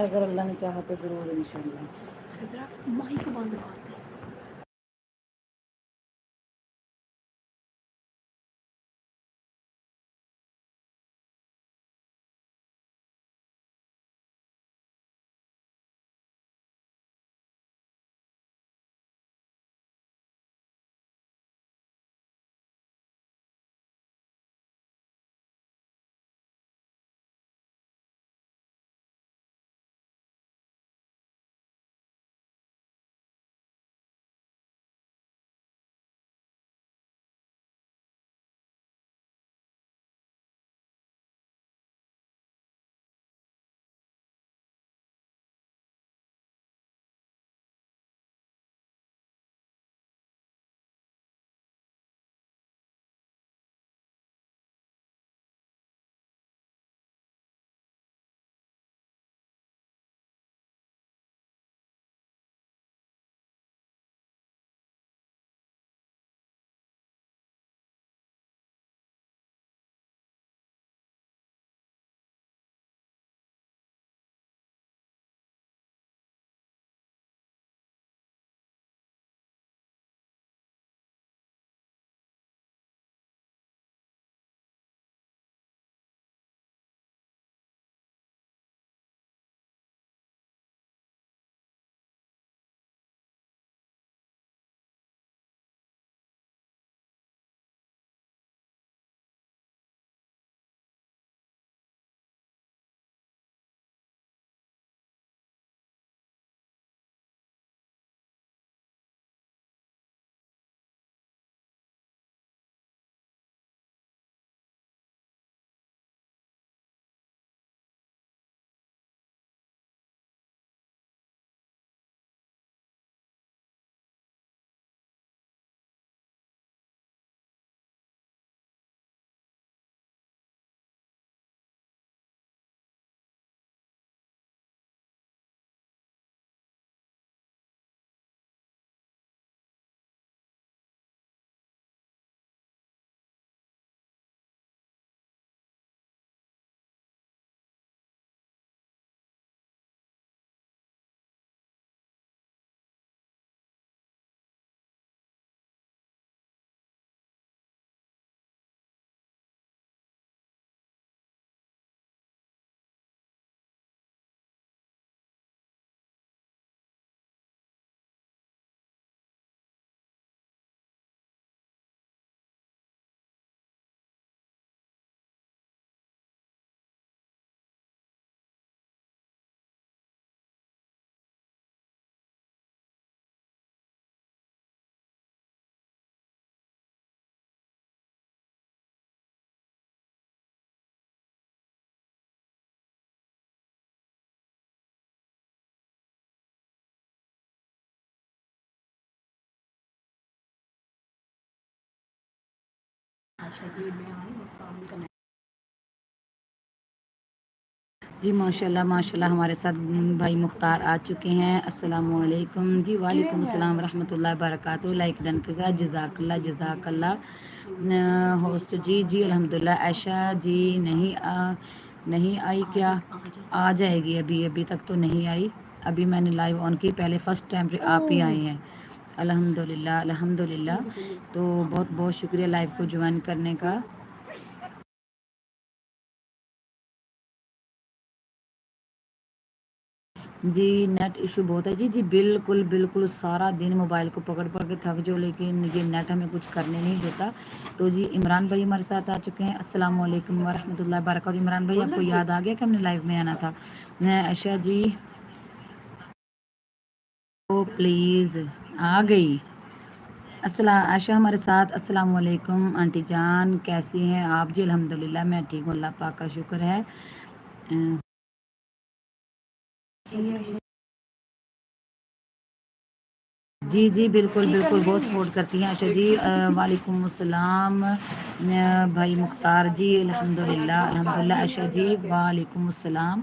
اگر اللہ نے چاہا تو ضرور انشاءاللہ. سدرا مائک بند کر دے. جی ماشاء اللہ ہمارے ساتھ بھائی مختار آ چکے ہیں. السلام علیکم. جی وعلیکم السلام ورحمۃ اللہ وبرکاتہ. لائک ڈن کے ساتھ جزاک اللہ. ہوسٹ جی الحمدللہ. عائشہ جی نہیں آئی کیا؟ آ جائے گی. ابھی تک تو نہیں آئی. ابھی میں نے لائیو آن کی. پہلے فرسٹ ٹائم پہ آپ ہی آئے ہیں. الحمدللہ. تو بہت بہت شکریہ لائیو کو جوائن کرنے کا. جی نیٹ ایشو بہت ہے. جی بالکل سارا دن موبائل کو پکڑ کے تھک جو، لیکن یہ نیٹ ہمیں کچھ کرنے نہیں دیتا. تو جی عمران بھائی ہمارے ساتھ آ چکے ہیں. السلام علیکم ورحمۃ اللہ وبرکاتہ. عمران بھائی آپ کو یاد آ گیا کہ ہم نے لائیو میں آنا تھا؟ عائشہ جی تو پلیز آ گئی. عائشہ ہمارے ساتھ. السلام علیکم آنٹی جان، کیسی ہیں آپ؟ جی الحمدللہ میں ٹھیک ہوں، اللہ پاک کا شکر ہے. جی بالکل بہت سپورٹ کرتی ہیں عائشہ جی. وعلیکم السلام بھائی مختار جی. الحمدللہ عائشہ جی وعلیکم السلام.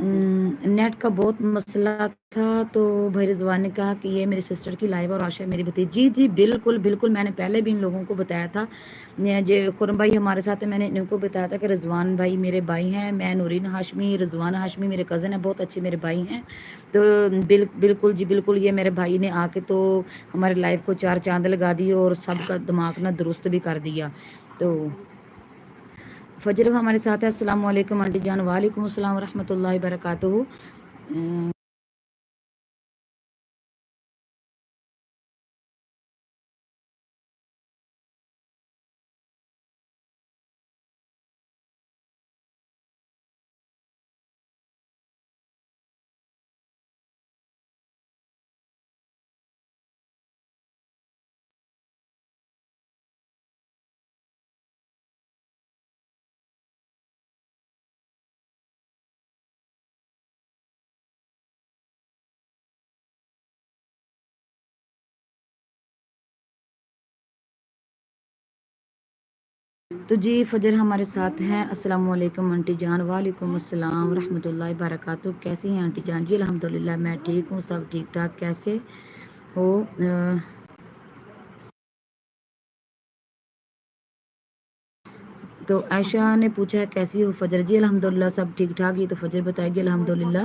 نیٹ کا بہت مسئلہ تھا تو بھائی رضوان نے کہا کہ یہ میری سسٹر کی لائیو اور عاشا میری بھتیجی. جی بالکل بالکل، میں نے پہلے بھی ان لوگوں کو بتایا تھا. جو خرم بھائی ہمارے ساتھ ہیں، میں نے ان کو بتایا تھا کہ رضوان بھائی میرے بھائی ہیں. میں نورین ہاشمی، رضوان ہاشمی میرے کزن ہیں، بہت اچھے میرے بھائی ہیں. تو بالکل جی بالکل، یہ میرے بھائی نے آ کے تو ہمارے لائف کو چار چاند لگا دی اور سب کا دماغ نہ درست بھی کر دیا. تو فجر ہمارے ساتھ ہے. السلام علیکم آنٹی جان. وعلیکم السلام ورحمۃ اللہ وبرکاتہ. تو جی فجر ہمارے ساتھ ہیں. السلام علیکم آنٹی جان. وعلیکم السلام ورحمۃ اللہ وبرکاتہ. کیسی ہیں آنٹی جان؟ جی الحمدللہ میں ٹھیک ہوں، سب ٹھیک ٹھاک. کیسے ہو؟ تو عائشہ نے پوچھا ہے کیسی ہو فجر؟ جی الحمدللہ سب ٹھیک ٹھاک. یہ تو فجر بتائے گی الحمدللہ.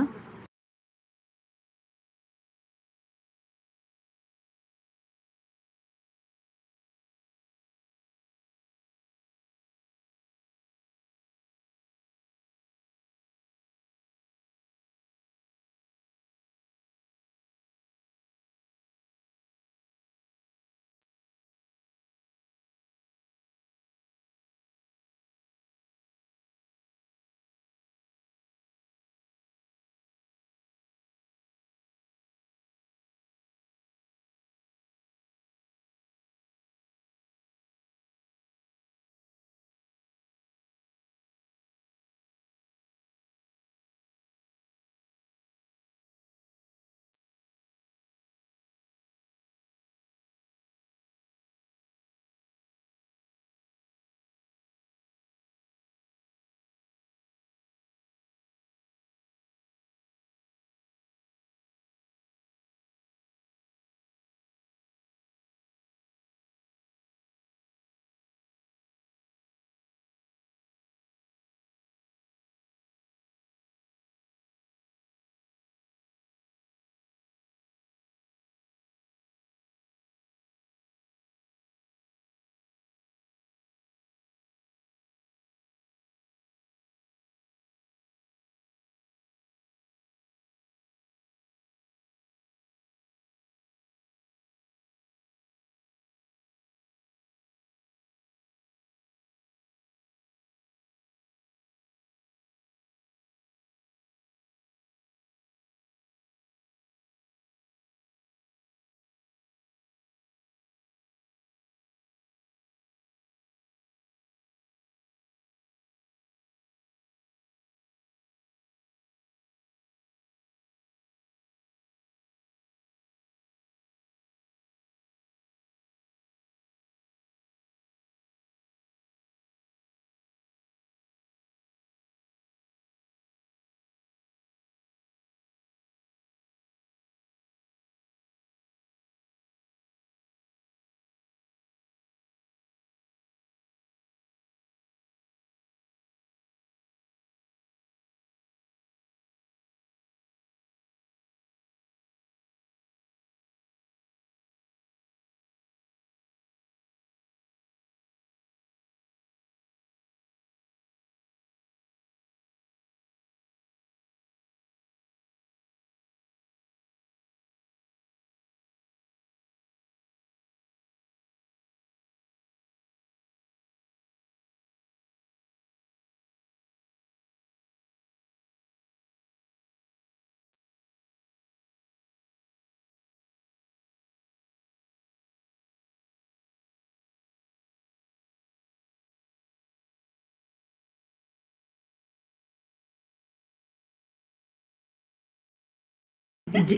جی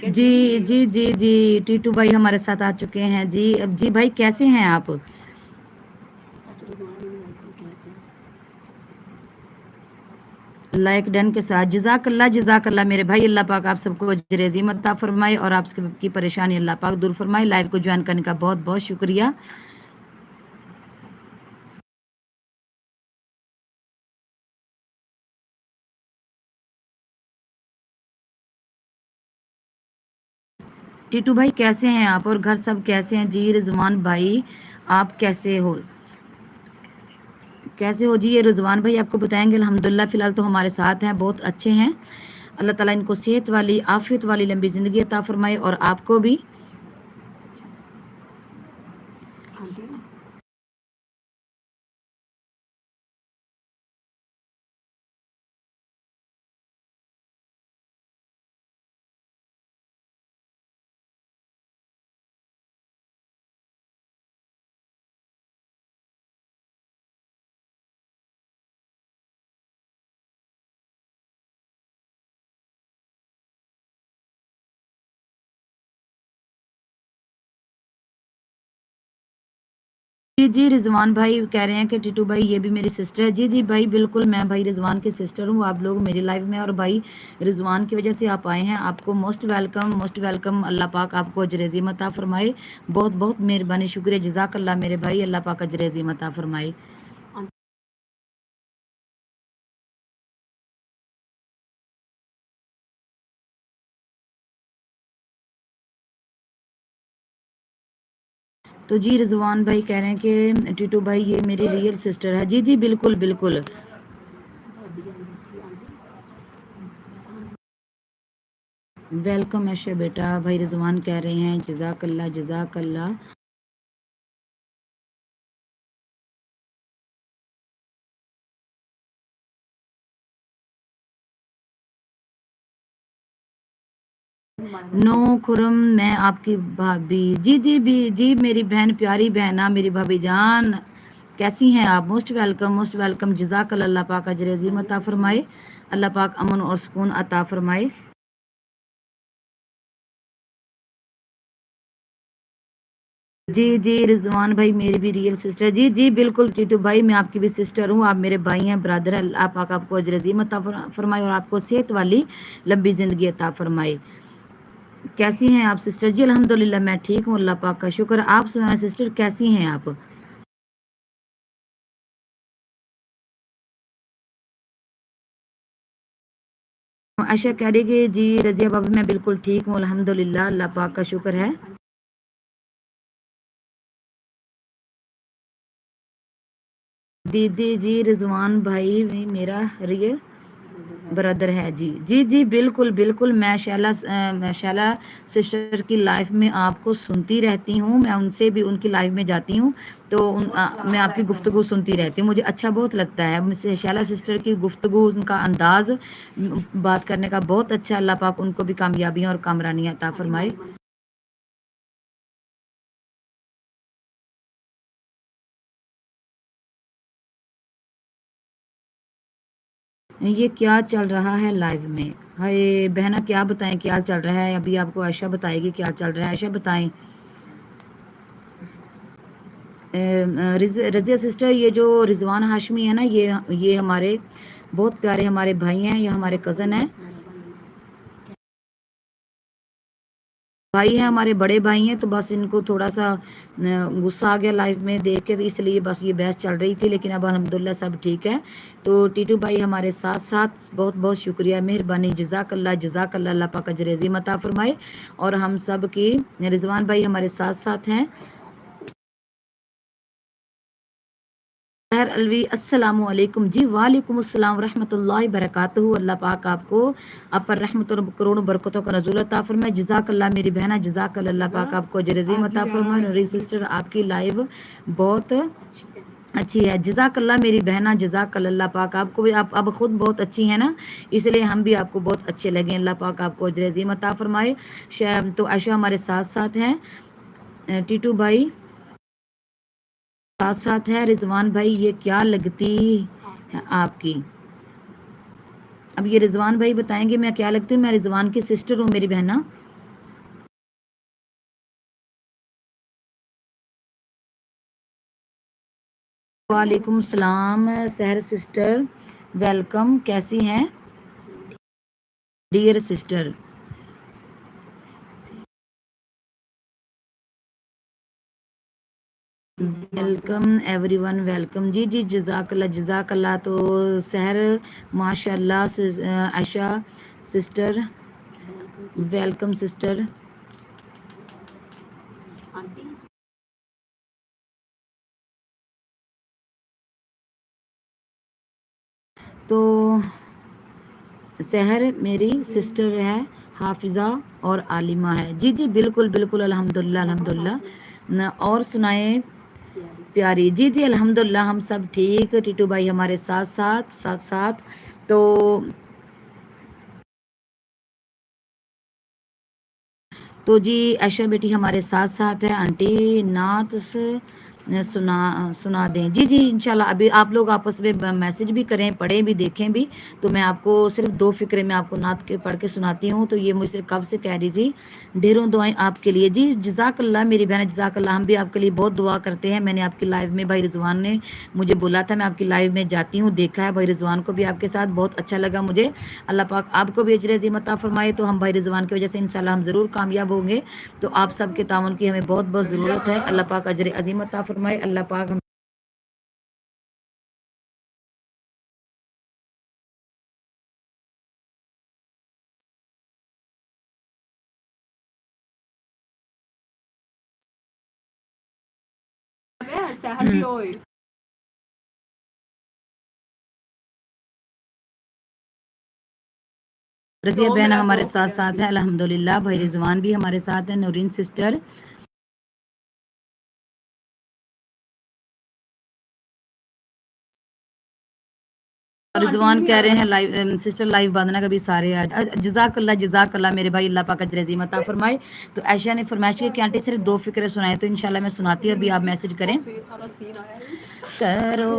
جی جی جی ٹیٹو بھائی ہمارے ساتھ آ چکے ہیں. جی جی بھائی کیسے ہیں آپ؟ لائک ڈن کے ساتھ جزاک اللہ میرے بھائی. اللہ پاک آپ سب کو اجر عظیم عطا فرمائے اور آپ کی پریشانی اللہ پاک دور فرمائے. لائیو کو جوائن کرنے کا بہت بہت شکریہ. ٹیٹو بھائی کیسے ہیں آپ اور گھر سب کیسے ہیں جی؟ رضوان بھائی آپ کیسے ہو جی؟ یہ رضوان بھائی آپ کو بتائیں گے. الحمدللہ فی الحال تو ہمارے ساتھ ہیں, بہت اچھے ہیں. اللہ تعالیٰ ان کو صحت والی عافیت والی لمبی زندگی عطا فرمائے اور آپ کو بھی. جی رضوان بھائی کہہ رہے ہیں کہ ٹیٹو بھائی یہ بھی میری سسٹر ہے. جی بھائی بالکل, میں بھائی رضوان کی سسٹر ہوں. آپ لوگ میری لائف میں اور بھائی رضوان کی وجہ سے آپ آئے ہیں. آپ کو موسٹ ویلکم. اللہ پاک آپ کو اجر عظیم عطا فرمائے. بہت بہت مہربانی, شکریہ, جزاک اللہ میرے بھائی. اللہ پاک اجر عظیم عطا فرمائے. تو جی رضوان بھائی کہہ رہے ہیں کہ ٹیٹو بھائی یہ میری ریئل سسٹر ہے. جی بالکل. ویلکم ایشا بیٹا. بھائی رضوان کہہ رہے ہیں جزاک اللہ. نو خرم میں آپ کی بھابھی. جی میری بہن, پیاری بہن, میری بھابھی جان کیسی ہیں آپ؟ Most welcome. جزاک اللہ پاک اجر عظیم عطا فرمائے. اللہ پاک امن اور سکون عطا فرمائے. جی رضوان بھائی میری بھی ریئل سسٹر. جی بالکل ٹیٹو بھائی میں آپ کی بھی سسٹر ہوں. آپ میرے بھائی ہیں, برادر ہیں. اللہ پاک آپ کو اجر عظیم عطا فرمائے اور آپ کو صحت والی لمبی زندگی عطا فرمائے. کیسی ہیں آپ سسٹر؟ جی الحمدللہ میں ٹھیک ہوں, اللہ پاک کا شکر. آپ سنائیں سسٹر کیسی ہیں آپ؟ عائشہ کہہ رہی کہ جی رضیہ بابا میں بالکل ٹھیک ہوں الحمدللہ, اللہ پاک کا شکر ہے. دیدی جی رضوان بھائی بھی میرا ریئل برادر ہے. جی بالکل. میں شیلا سسٹر کی لائف میں آپ کو سنتی رہتی ہوں. میں ان سے بھی ان کی لائف میں جاتی ہوں تو میں آپ کی گفتگو سنتی رہتی ہوں. مجھے اچھا بہت لگتا ہے. مجھ سے شیلا سسٹر کی گفتگو, ان کا انداز بات کرنے کا بہت اچھا. اللہ پاک ان کو بھی کامیابیاں اور کامرانیاں عطا فرمائے. یہ کیا چل رہا ہے لائیو میں؟ ہائے بہنا کیا بتائیں کیا چل رہا ہے. ابھی آپ کو عائشہ بتائے گی کیا چل رہا ہے. عائشہ بتائیں. رضیہ سسٹر, یہ جو رضوان ہاشمی ہے نا, یہ ہمارے بہت پیارے ہمارے بھائی ہیں. یہ ہمارے کزن ہیں, بھائی ہیں, ہمارے بڑے بھائی ہیں. تو بس ان کو تھوڑا سا غصہ آ گیا لائف میں دیکھ کے, اس لیے بس یہ بحث چل رہی تھی. لیکن اب الحمدللہ سب ٹھیک ہے. تو ٹیٹو بھائی ہمارے ساتھ بہت بہت شکریہ, مہربانی, جزاک اللہ. اللہ پاک اجر عظیم عطا فرمائے. اور ہم سب کی رضوان بھائی ہمارے ساتھ ہیں. الوی السلام علیکم. جی وعلیکم السلام ورحمۃ اللہ وبرکاتہ. اللہ پاک آپ کو آپ پر رحمت اور کروڑوں برکتوں کا نزول عطا فرمائے. جزاک اللہ میری بہنا, جزاک اللہ پاک آپ کو اجر عظیم عطا فرمائے. میری سسٹر آپ کی لائیو بہت اچھی ہے. جزاک اللہ میری بہنا, جزاک اللہ پاک آپ کو بھی. آپ اب خود بہت اچھی ہیں نا, اس لیے ہم بھی آپ کو بہت اچھے لگے. اللہ پاک آپ کو اجر عظیم عطا فرمائے. تو عائشہ ہمارے ساتھ ہیں. ٹیٹو بھائی ساتھ ہے. رضوان بھائی یہ کیا لگتی ہے آپ کی؟ اب یہ رضوان بھائی بتائیں گے میں کیا لگتی ہوں. میں رضوان کی سسٹر ہوں میری بہنا. وعلیکم السلام سحر سسٹر. ویلکم، کیسی ہیں dear sister? Welcome everyone, welcome جی جی، جزاک اللہ جزاک اللہ۔ تو سحر ماشاء اللہ، عائشہ سسٹر ویلکم سسٹر۔ تو سحر میری سسٹر ہے، حافظہ اور عالمہ ہے۔ جی جی بالکل بالکل، الحمدللہ الحمدللہ۔ اور سنائیں پیاری؟ جی جی الحمدللہ ہم سب ٹھیک، ٹیٹو بھائی ہمارے ساتھ تو جی عائشہ بیٹی ہمارے ساتھ ہے۔ آنٹی نعت سنا دیں۔ جی جی انشاءاللہ، ابھی آپ لوگ آپس میں میسج بھی کریں، پڑھیں بھی، دیکھیں بھی، تو میں آپ کو صرف 2 فقرے میں آپ کو نعت کے پڑھ کے سناتی ہوں۔ تو یہ مجھ سے کب سے کہہ رہی تھی، ڈھیروں دعائیں آپ کے لیے۔ جی جزاک اللہ میری بہن، جزاک اللہ، ہم بھی آپ کے لیے بہت دعا کرتے ہیں۔ میں نے آپ کی لائیو میں بھائی رضوان نے مجھے بولا تھا میں آپ کی لائیو میں جاتی ہوں، دیکھا ہے بھائی رضوان کو بھی آپ کے ساتھ، بہت اچھا لگا مجھے۔ اللہ پاک آپ کو بھی اجر عظیم عطا فرمائے۔ تو ہم بھائی رضوان کی وجہ سے انشاءاللہ ہم ضرور کامیاب ہوں گے۔ تو آپ سب کے تعاون کی ہمیں بہت بہت ضرورت ہے۔ اللہ پاک اجر عظیم عطا فرمائے۔ اللہ پاک ہم رضیہ بہن ہمارے ساتھ ہے الحمدللہ، بھائی رضوان بھی ہمارے ساتھ ہیں، نورین سسٹر۔ رضوان کہہ رہے ہیں لائیو سسٹر لائیو باندھنا کبھی سارے جزاک اللہ جزاک اللہ میرے بھائی، اللہ پاک اجر عظیم عطا فرمائے۔ تو عائشہ نے فرمائش کی کہ آنٹی صرف 2 فقرے سنائے، تو انشاءاللہ میں سناتی ہوں، ابھی آپ میسج کریں۔ کرو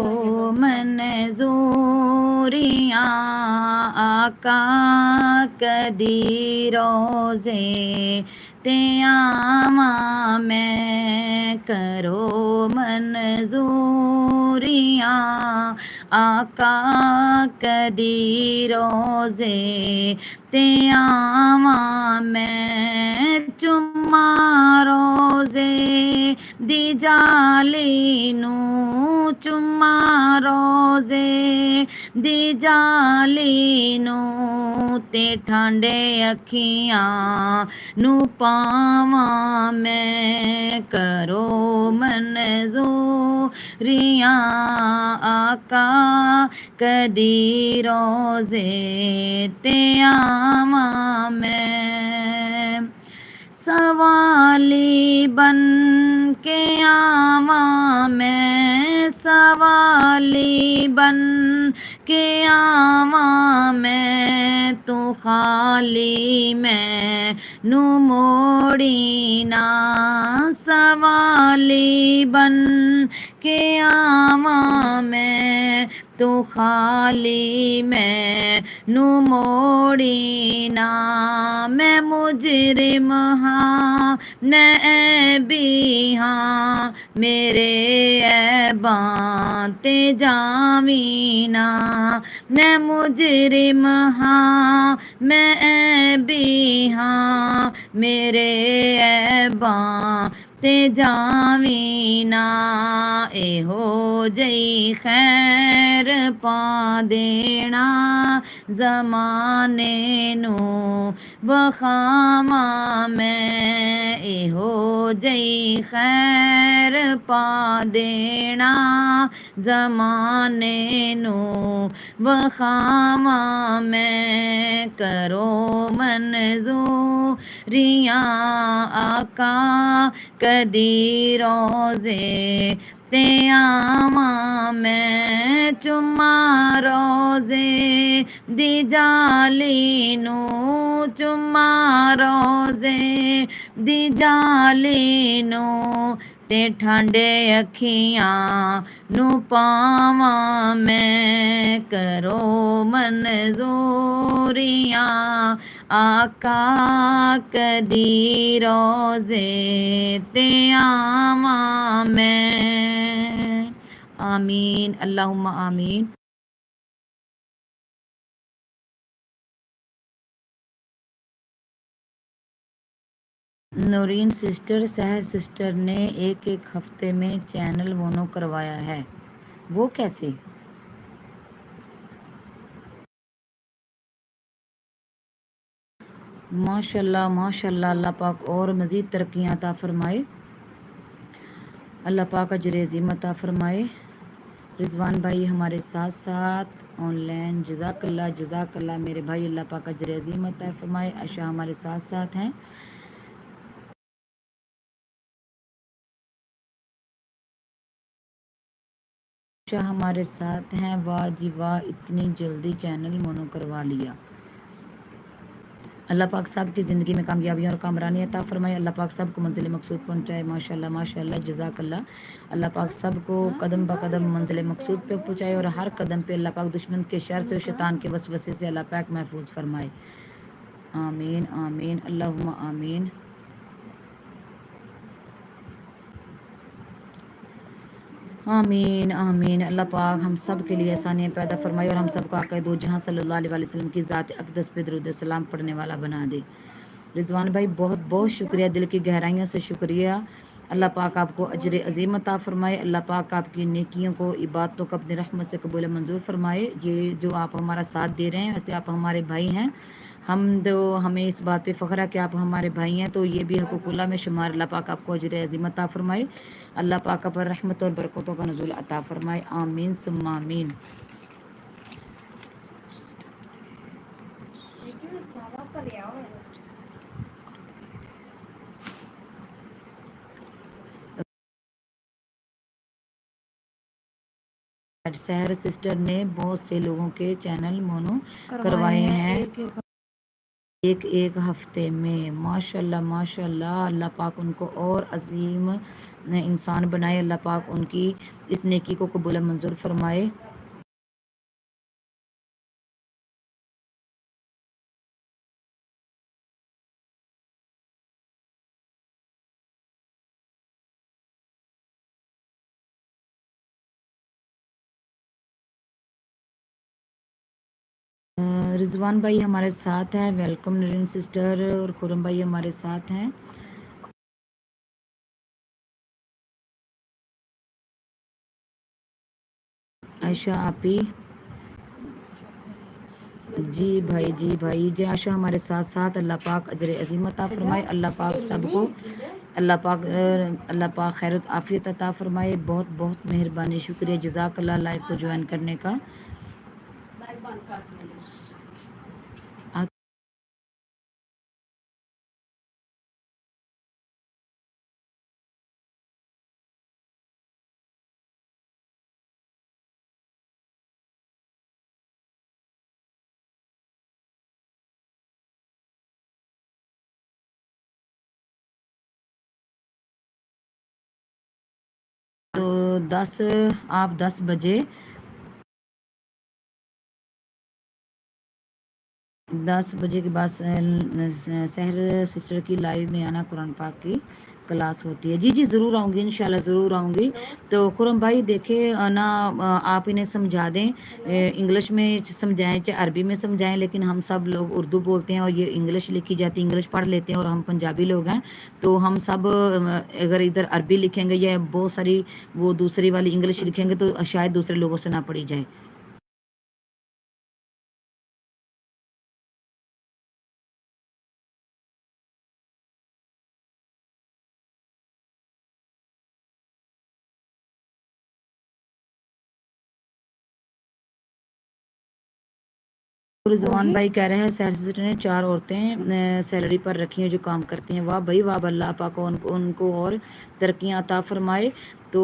منظوریاں آقا کدی روزے تیاماں میں، کرو منظوریاں آقا کدی روزے تیاماں میں، چما روزے دی جالی نو، چما روزے دی جالی نو، تے ٹھانڈے اکھیاں نو پاواں میں، کرو منظوریاں آقا کدی روزے تیاماں میں، سوالی بن کے آواں میں، سوالی بن کے آواں میں، تو خالی میں نو موڑی نا، سوالی بن کے آواں میں، تو خالی میں نو موڑی نا، میں مجرم ہاں میں بھی ہاں، میرے عیباں تے جاویں نا، میں مجرم ہاں میں بھی ہاں، میرے عیباں تے جاویں نا، اے ہو جئی خیر پا دینا زمانے نو وخاواں میں، اے ہو جئی خیر پا دینا زمانے نو وخاواں میں، کرو منظوریاں آقا کدی روزے تیاماں میں، چما روزے دی جالی نو، چما روزے دی جالی نو، تے ٹھانڈے اکھیاں نو پاواں میں، کرو منظوریاں آقا کدی روزے تیاماں میں۔ آمین اللہم آمین۔ نورین سسٹر، سحر سسٹر نے ایک ہفتے میں چینل مونو کروایا ہے، وہ کیسے؟ ماشاء اللہ ماشاء اللہ، اللہ پاک اور مزید ترقیاں عطا فرمائے، اللہ پاک اجر عظیم عطا فرمائے۔ رضوان بھائی ہمارے ساتھ ساتھ آن لائن، جزاک اللہ میرے بھائی، اللہ پاک اجر عظیم عطا فرمائے۔ عائشہ ہمارے ساتھ ساتھ ہیں۔ عائشہ ہمارے ساتھ ہیں، واہ جی واہ، اتنی جلدی چینل مونو کروا لیا۔ اللہ پاک سب کی زندگی میں کامیابی اور کامرانی عطا فرمائے، اللہ پاک سب کو منزل مقصود پہنچائے، ماشاء اللہ جزاک اللہ۔ اللہ پاک سب کو قدم بہ قدم منزل مقصود پہ پہنچائے، اور ہر قدم پہ اللہ پاک دشمن کے شر سے، شیطان کے وسوسے سے اللہ پاک محفوظ فرمائے، آمین آمین اللہم آمین۔ آمین آمین، اللہ پاک ہم سب کے لیے آسانیاں پیدا فرمائے، اور ہم سب کو آقا دو جہاں صلی اللہ علیہ وسلم کی ذات اقدس پہ درود السلام پڑھنے والا بنا دے۔ رضوان بھائی بہت بہت شکریہ، دل کی گہرائیوں سے شکریہ، اللہ پاک آپ کو اجر عظیم عطا فرمائے، اللہ پاک آپ کی نیکیوں کو، عبادتوں کو اپنی رحمت سے قبول منظور فرمائے۔ یہ جو آپ ہمارا ساتھ دے رہے ہیں، ویسے آپ ہمارے بھائی ہیں، ہمیں اس بات پہ فخر ہے کہ آپ ہمارے بھائی ہیں، تو یہ بھی حقوق اللہ میں شمار، اللہ پاک آپ کو اجر عظیم عطا فرمائے، اللہ پاک پر رحمت اور برکتوں کا نزول عطا فرمائے، آمین ثم آمین۔ سحر سسٹر نے بہت سے لوگوں کے چینل مونو کروائے ہیں ایک ہفتے میں، ماشاء اللہ، اللہ پاک ان کو اور عظیم انسان بنائے، اللہ پاک ان کی اس نیکی کو قبول منظور فرمائے۔ رضوان بھائی ہمارے ساتھ ہیں، ویلکم نرین سسٹر، اور خرم بھائی ہمارے ساتھ ہیں۔ عائشہ آپی، جی بھائی جی، عائشہ ہمارے ساتھ ساتھ، اللہ پاک اجر عظیم عطا فرمائے، اللہ پاک سب کو، اللہ پاک خیرت عافیت عطا فرمائے، بہت بہت مہربانی، شکریہ، جزاک اللہ لائف کو جوائن کرنے کا۔ تو آپ 10 بجے 10 بجے کے بعد سحر سسٹر کی لائیو میں آنا، قرآن پاک کی کلاس ہوتی ہے۔ جی ضرور آؤں گی، انشاءاللہ ضرور آؤں گی۔ تو خرم بھائی دیکھیں نا، آپ انہیں سمجھا دیں، انگلش میں سمجھائیں چاہے عربی میں سمجھائیں، لیکن ہم سب لوگ اردو بولتے ہیں، اور یہ انگلش لکھی جاتی ہے، انگلش پڑھ لیتے ہیں، اور ہم پنجابی لوگ ہیں، تو ہم سب اگر ادھر عربی لکھیں گے یا بہت ساری وہ دوسری والی انگلش لکھیں گے، تو شاید دوسرے لوگوں سے نہ پڑھی جائے۔ رضوان بھائی کہہ رہے ہیں سحر سسٹر نے 4 عورتیں سیلری پر رکھی ہیں جو کام کرتی ہیں، واہ بھائی واہ، اللہ پاک ان کو اور ترقیاں عطا فرمائے۔ تو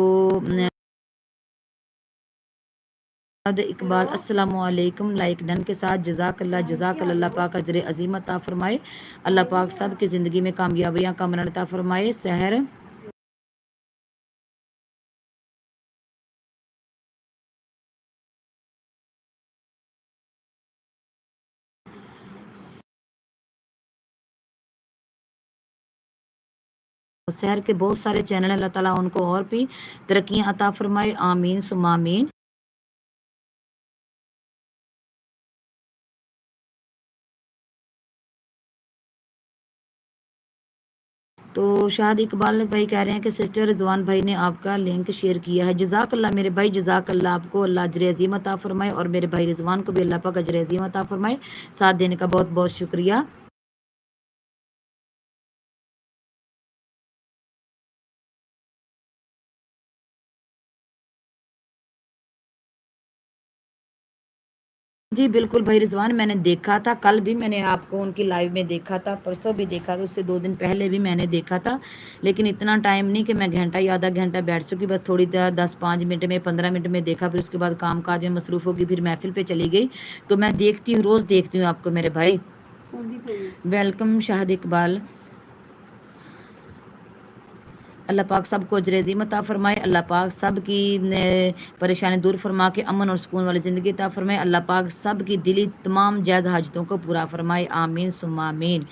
اقبال السلام علیکم، لائک ڈن کے ساتھ، جزاک اللہ، اللہ پاک اجر عظیم عطا فرمائے، اللہ پاک سب کی زندگی میں کامیابیاں کامران عطا فرمائے۔ سحر سحر کے بہت سارے چینل، اللہ تعالیٰ ان کو اور بھی ترقیاں عطا فرمائے، آمین ثم آمین۔ شاہد اقبال بھائی کہہ رہے ہیں کہ سسٹر رضوان بھائی نے آپ کا لنک شیئر کیا ہے. جزاک اللہ میرے بھائی, جزاک اللہ, آپ کو اللہ اجر عظیم عطا فرمائے اور میرے بھائی رضوان کو بھی اللہ پاک اجر عظیم عطا فرمائے. ساتھ دینے کا بہت بہت شکریہ. جی بالکل بھائی رضوان, میں نے دیکھا تھا کل بھی, میں نے آپ کو ان کی لائیو میں دیکھا تھا, پرسوں بھی دیکھا تھا, اس سے 2 دن پہلے بھی میں نے دیکھا تھا, لیکن اتنا ٹائم نہیں کہ میں گھنٹہ یا آدھا گھنٹہ بیٹھ سکی. بس تھوڑی دیر 10-5 منٹ میں 15 منٹ میں دیکھا, پھر اس کے بعد کام کاج میں مصروف ہوگی, پھر محفل پہ چلی گئی. تو میں دیکھتی ہوں, روز دیکھتی ہوں آپ کو میرے بھائی. ویلکم شاہد اقبال. اللہ پاک سب کو اجر عظیم عطا فرمائے. اللہ پاک سب کی پریشانی دور فرما کے امن اور سکون والی زندگی عطا فرمائے. اللہ پاک سب کی دلی تمام جائز حاجتوں کو پورا فرمائے. آمین ثم آمین.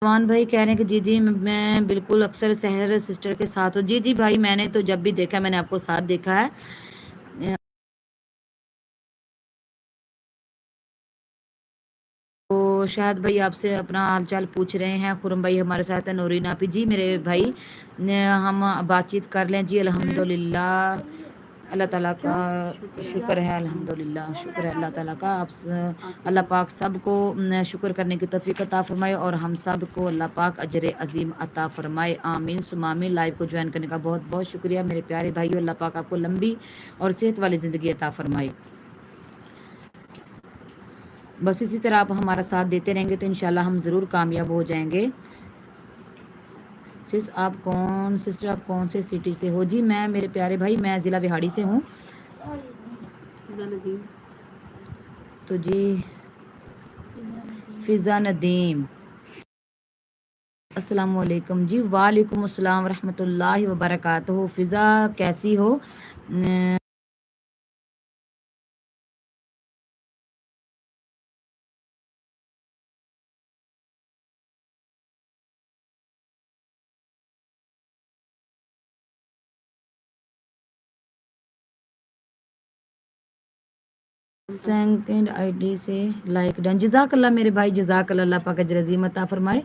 رضوان بھائی کہہ رہے ہیں کہ جی جی میں بالکل اکثر سحر سسٹر کے ساتھ ہوں. جی جی بھائی, میں نے تو جب بھی دیکھا میں نے آپ کو ساتھ دیکھا ہے. تو شاہد بھائی آپ سے اپنا حال چال پوچھ رہے ہیں. خرم بھائی ہمارے ساتھ ہیں, نورین آپی. جی میرے بھائی, ہم بات چیت کر لیں. جی الحمدللہ, اللہ تعالیٰ کا شکر ہے. الحمدللہ, شکر ہے اللہ تعالیٰ کا. آپ اللہ پاک سب کو شکر کرنے کی توفیق عطا فرمائے اور ہم سب کو اللہ پاک اجر عظیم عطا فرمائے. آمین ثم آمین. لائیو کو جوائن کرنے کا بہت بہت شکریہ میرے پیارے بھائیو. اللہ پاک آپ کو لمبی اور صحت والی زندگی عطا فرمائے. بس اسی طرح آپ ہمارا ساتھ دیتے رہیں گے تو انشاءاللہ ہم ضرور کامیاب ہو جائیں گے. سسٹر آپ کون سے سٹی سے ہو؟ جی میں, میرے پیارے بھائی, میں ضلع بہاڑی سے ہوں. تو جی فضا ندیم, السلام علیکم. جی وعلیکم السلام ورحمۃ اللہ وبرکاتہ. فضا کیسی ہو؟ سیکنڈ آئی ڈی سے لائک ڈن. جزاک اللہ میرے بھائی, جزاک اللہ, اللہ پاک اجر عظیم عطا فرمائے.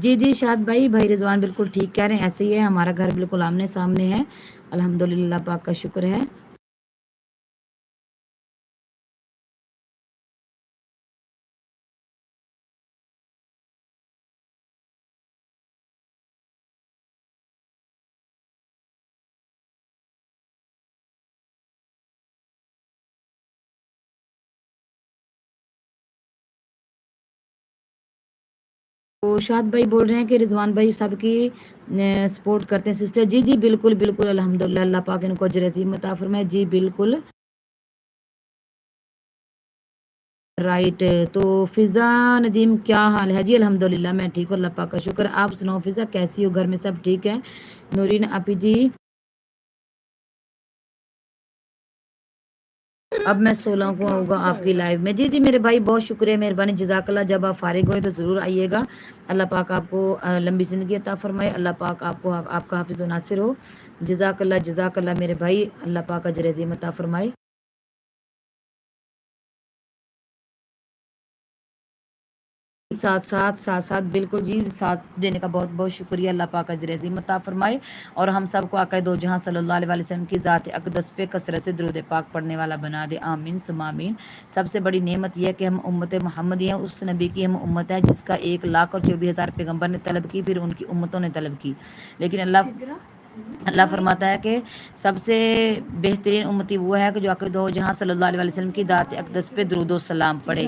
جی جی شاہد بھائی, بھائی رضوان بالکل ٹھیک کہہ رہے ہیں, ایسے ہی ہے. ہمارا گھر بالکل آمنے سامنے ہے. الحمدللہ, اللہ پاک کا شکر ہے. تو شاہد بھائی بول رہے ہیں کہ رضوان بھائی سب کی سپورٹ کرتے ہیں سسٹر. جی جی بالکل بالکل, الحمدللہ, اللہ پاک ان کو اجر عظیم عطا فرمائے. جی بالکل رائٹ. تو فضا ندیم کیا حال ہے؟ جی الحمدللہ میں ٹھیک ہوں, اللہ پاک کا شکر. آپ سناؤ فضا کیسی ہو؟ گھر میں سب ٹھیک ہے؟ نورین آپی جی, اب میں 16 کو آؤں گا آپ کی لائیو میں. جی جی میرے بھائی, بہت شکریہ, مہربانی, جزاک اللہ. جب آپ فارغ ہوئے تو ضرور آئیے گا. اللہ پاک آپ کو لمبی زندگی عطا فرمائے. اللہ پاک آپ کو آپ کا حافظ و ناصر ہو. جزاک اللہ, جزاک اللہ میرے بھائی. اللہ پاک اجر عظیم عطا فرمائے. ساتھ بالکل جی, ساتھ دینے کا بہت بہت شکریہ. اللہ پاک اجر عظیم عطا فرمائے اور ہم سب کو آقا دو جہاں صلی اللہ علیہ وسلم کی ذات اقدس پہ کثرت سے درود پاک پڑھنے والا بنا دے. آمین ثم آمین. سب سے بڑی نعمت یہ ہے کہ ہم امت محمدی ہیں. اس نبی کی ہم امت ہے جس کا 1,24,000 پیغمبر نے طلب کی, پھر ان کی امتوں نے طلب کی. لیکن اللہ فرماتا ہے کہ سب سے بہترین امتی وہ ہے کہ جو آقا دو جہاں صلی اللہ علیہ وسلم کی ذات اقدس پہ درود و سلام پڑھے.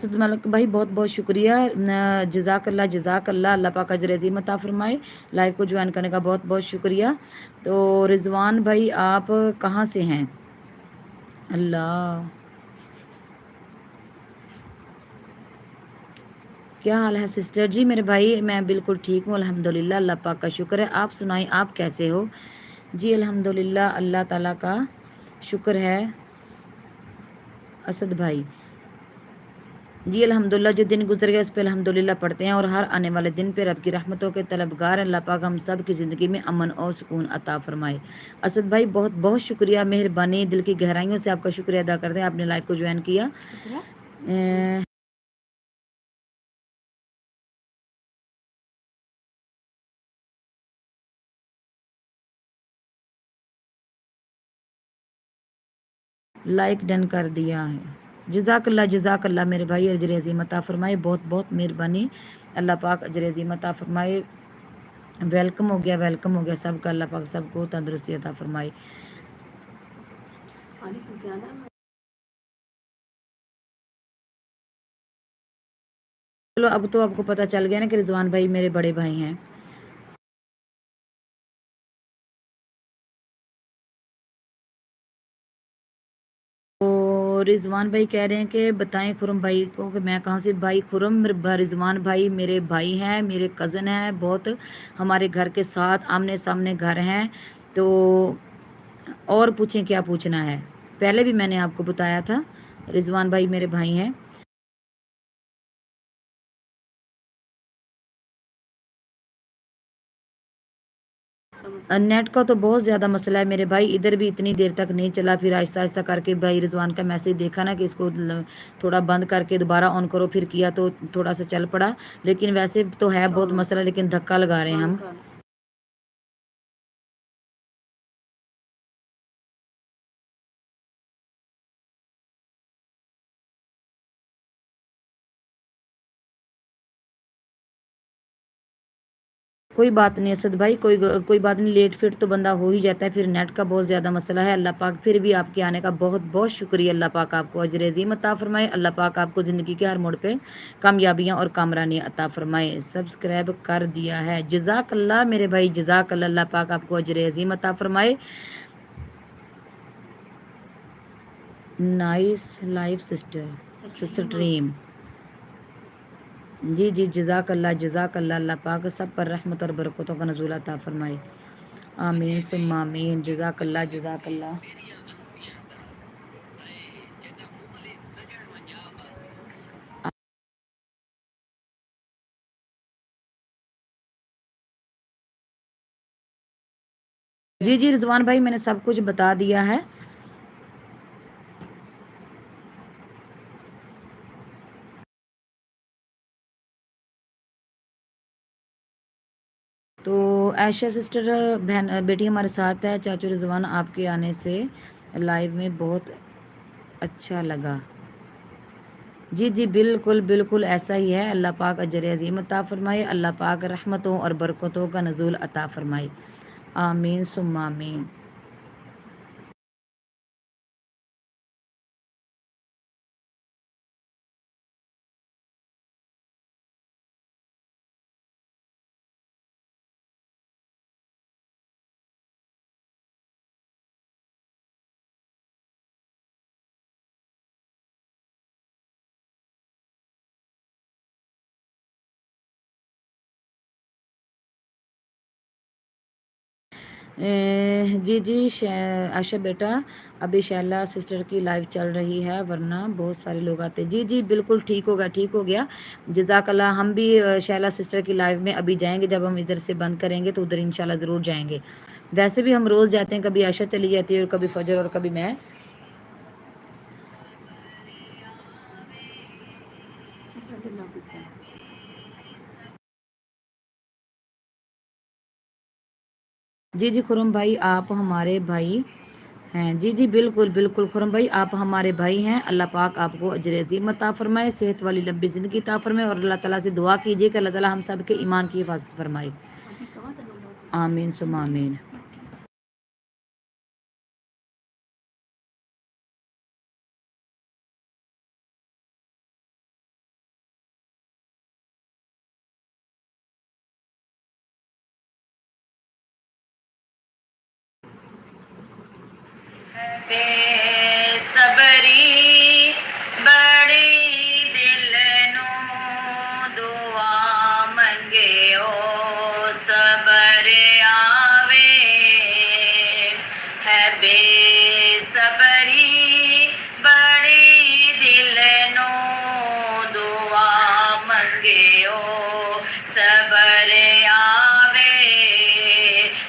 اسد ملک بھائی بہت بہت شکریہ، جزاک اللہ، اللہ پاک اجر عظیم عطا فرمائے، لائف کو جوائن کرنے کا بہت بہت شکریہ۔ تو رضوان بھائی آپ کہاں سے ہیں؟ اللہ کیا حال ہے سسٹر؟ جی میرے بھائی میں بالکل ٹھیک ہوں الحمدللہ، اللہ پاک کا شکر ہے۔ آپ سنائیں آپ کیسے ہو؟ جی الحمدللہ اللہ تعالیٰ کا شکر ہے اسد بھائی۔ جی الحمدللہ جو دن گزر گیا اس پہ الحمدللہ پڑھتے ہیں، اور ہر آنے والے دن پہ رب کی رحمتوں کے طلبگار ہیں۔ اللہ پاک ہم سب کی زندگی میں امن اور سکون عطا فرمائے۔ اسد بھائی بہت بہت شکریہ، مہربانی، دل کی گہرائیوں سے آپ کا شکریہ ادا کرتے ہیں، آپ نے لائف کو جوائن کیا۔ لائک ڈن کر دیا ہے، جزاک اللہ میرے بھائی، اجر عظیم عطا فرمائے، بہت بہت مہربانی، اللہ پاک اجر عظیم عطا فرمائے۔ ویلکم ہو گیا سب کا، اللہ پاک سب کو تندرستی عطا فرمائے۔ چلو اب تو آپ کو پتہ چل گیا نا کہ رضوان بھائی میرے بڑے بھائی ہیں۔ تو رضوان بھائی کہہ رہے ہیں کہ بتائیں خرم بھائی کو کہ میں کہاں سے؟ بھائی خرم رضوان بھائی میرے بھائی ہیں، میرے کزن ہیں، بہت ہمارے گھر کے ساتھ آمنے سامنے گھر ہیں۔ تو اور پوچھیں کیا پوچھنا ہے، پہلے بھی میں نے آپ کو بتایا تھا، رضوان بھائی میرے بھائی ہیں۔ نیٹ کا تو بہت زیادہ مسئلہ ہے میرے بھائی، ادھر بھی اتنی دیر تک نہیں چلا، پھر آہستہ آہستہ کر کے بھائی رضوان کا میسج دیکھا نا کہ اس کو تھوڑا بند کر کے دوبارہ آن کرو، پھر کیا تو تھوڑا سا چل پڑا، لیکن ویسے تو ہے بہت مسئلہ، لیکن دھکا لگا رہے ہیں ہم۔ کوئی بات نہیں اسد بھائی، کوئی بات نہیں، لیٹ فٹ تو بندہ ہو ہی جاتا ہے، پھر نیٹ کا بہت زیادہ مسئلہ ہے۔ اللہ پاک پھر بھی آپ کے آنے کا بہت بہت شکریہ، اللہ پاک آپ کو اجر عظیم عطا فرمائے، اللہ پاک آپ کو زندگی کے ہر موڑ پہ کامیابیاں اور کامرانی عطا فرمائے۔ سبسکرائب کر دیا ہے، جزاک اللہ میرے بھائی، جزاک اللہ، اللہ پاک آپ کو اجر عظیم عطا فرمائے۔ نائس لائف سسٹریم، جی جزاک اللہ، اللہ پاک سب پر رحمت اور برکتوں کا نزول عطا فرمائے، آمین ثم آمین، جزاک اللہ۔ جی رضوان بھائی میں نے سب کچھ بتا دیا ہے۔ تو عائشہ سسٹر بہن بیٹی ہمارے ساتھ ہے، چاچو رضوان آپ کے آنے سے لائیو میں بہت اچھا لگا۔ جی بالکل ایسا ہی ہے، اللہ پاک اجر عظیم عطا فرمائے، اللہ پاک رحمتوں اور برکتوں کا نزول عطا فرمائے، آمین ثم آمین۔ جی عائشہ بیٹا ابھی شیلا سسٹر کی لائف چل رہی ہے، ورنہ بہت سارے لوگ آتے۔ جی بالکل ٹھیک ہو گیا، جزاک اللہ۔ ہم بھی شیلا سسٹر کی لائف میں ابھی جائیں گے، جب ہم ادھر سے بند کریں گے تو ادھر انشاءاللہ ضرور جائیں گے۔ ویسے بھی ہم روز جاتے ہیں، کبھی عائشہ چلی جاتی ہے اور کبھی فجر اور کبھی میں۔ جی خرم بھائی آپ ہمارے بھائی ہیں، جی بالکل خرم بھائی آپ ہمارے بھائی ہیں، اللہ پاک آپ کو اجر عظیم عطا فرمائے، صحت والی لمبی زندگی عطا فرمائے، اور اللہ تعالیٰ سے دعا کیجیے کہ اللہ تعالیٰ ہم سب کے ایمان کی حفاظت فرمائے، آمین ثم آمین۔ بے صبری بڑی دل نو دعا منگے او صبر آوے ہے بے صبری بڑی دل نو دعا منگے او صبر آوے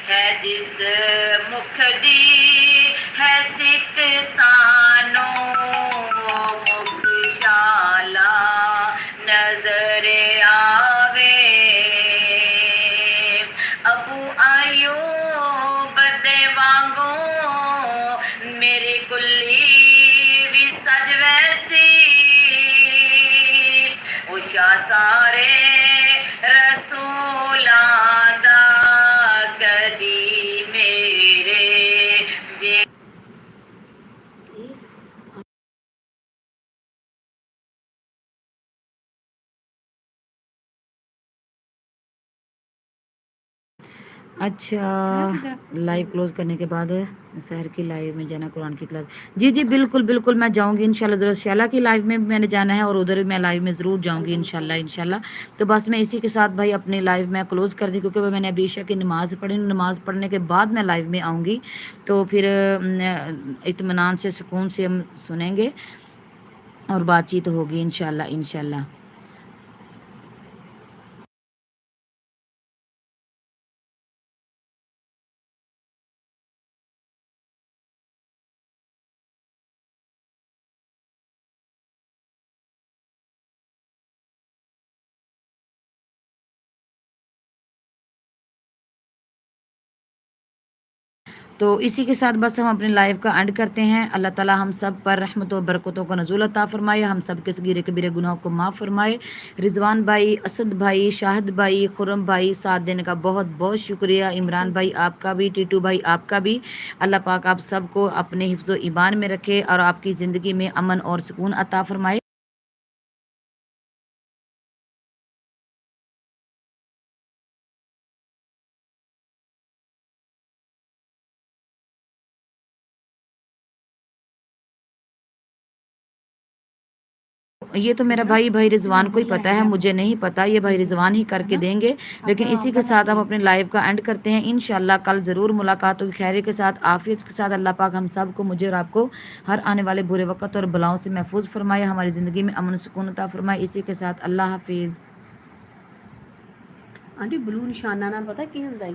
ہے جس مکھ دی ہے سکھ سانو مکھ شالا نظر آوے ابو ایوب دے وانگو میری کلی بھی سج ویسی اوشا سارے رسولاں دا کدی میرے جے اچھا لائیو کلوز کرنے کے بعد سحر کی لائیو میں جانا قرآن کی کلاس جی جی بالکل بالکل میں جاؤں گی انشاءاللہ ضرور شیلا کی لائیو میں نے جانا ہے اور ادھر میں لائیو میں ضرور جاؤں گی انشاءاللہ تو بس میں اسی کے ساتھ بھائی اپنی لائیو میں کلوز کر دی کیونکہ میں نے ابھی عشاء کی نماز پڑھی نماز پڑھنے کے بعد میں لائیو میں آؤں گی تو پھر اطمینان سے سکون سے ہم سنیں گے اور بات چیت ہوگی انشاءاللہ تو اسی کے ساتھ بس ہم اپنے لائیو کا اینڈ کرتے ہیں اللہ تعالی ہم سب پر رحمت و برکتوں کا نزول عطا فرمائے ہم سب کے صغیر کبیرے گناہوں کو معاف فرمائے رضوان بھائی اسد بھائی شاہد بھائی خرم بھائی ساتھ دینے کا بہت بہت شکریہ عمران بھائی آپ کا بھی ٹیٹو بھائی آپ کا بھی اللہ پاک آپ سب کو اپنے حفظ و ایمان میں رکھے اور آپ کی زندگی میں امن اور سکون عطا فرمائے یہ تو میرا بھائی رضوان کو ہی پتا ہے مجھے نہیں پتا یہ بھائی رضوان ہی کر کے دیں گے لیکن اسی کے ساتھ ہم اپنے لائیو کا اینڈ کرتے ہیں انشاءاللہ کل ضرور ملاقات ہوگی خیر کے ساتھ عافیت کے ساتھ اللہ پاک ہم سب کو مجھے اور آپ کو ہر آنے والے برے وقت اور بلاؤں سے محفوظ فرمائے ہماری زندگی میں امن و سکون عطا فرمائے اسی کے ساتھ اللہ حافظ آنٹی بلو نشانہ نہ پتا کی ہوندا ہے